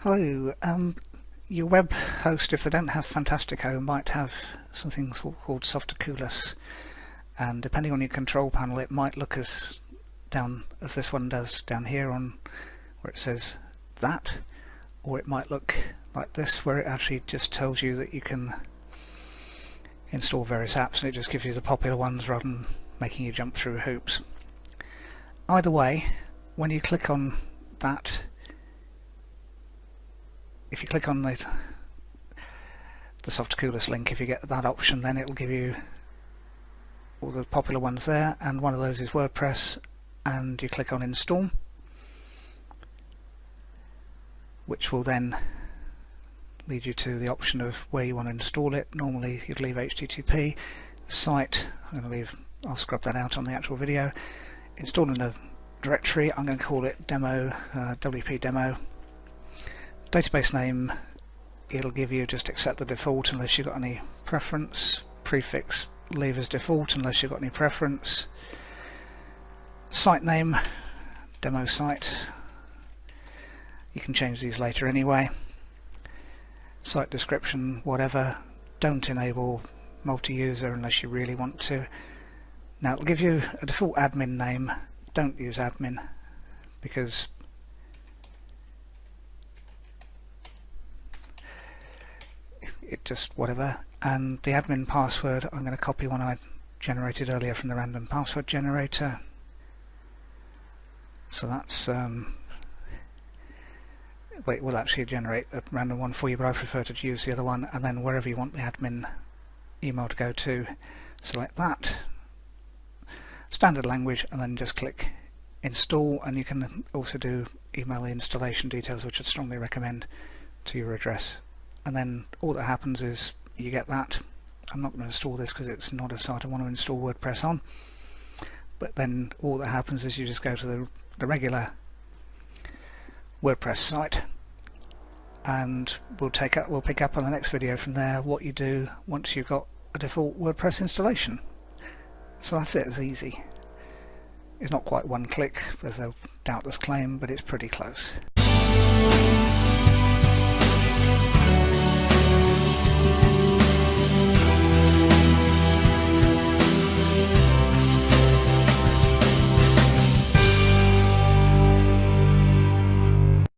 Hello. Your web host, if they don't have Fantastico, might have something called Softaculous, and depending on your control panel, it might look as this one does down here on where it says that, or it might look like this, where it actually just tells you that you can install various apps, and it just gives you the popular ones rather than making you jump through hoops. Either way, when you click on that, if you click on the Softaculous link, if you get that option, then it'll give you all the popular ones there, and one of those is WordPress, and you click on install, which will then lead you to the option of where you want to install it. Normally you'd leave HTTP site. I'll scrub that out on the actual video. Install in a directory. I'm going to call it demo, WP demo. Database name, it'll give you just accept the default unless you've got any preference. Prefix, leave as default unless you've got any preference. Site name, demo site. You can change these later anyway. Site description, whatever. Don't enable multi-user unless you really want to. Now it'll give you a default admin name. Don't use admin because it just whatever. And the admin password, I'm going to copy one I generated earlier from the random password generator. So that's we'll actually generate a random one for you, but I prefer to use the other one. And then wherever you want the admin email to go to, select that, standard language, and then just click install. And you can also do email the installation details, which I'd strongly recommend, to your address. And then all that happens is you get that. I'm not going to install this because it's not a site I want to install WordPress on, but then all that happens is you just go to the regular WordPress site, and we'll pick up on the next video from there what you do once you've got a default WordPress installation. So that's it. It's easy. It's not quite one click as they'll doubtless claim, but it's pretty close.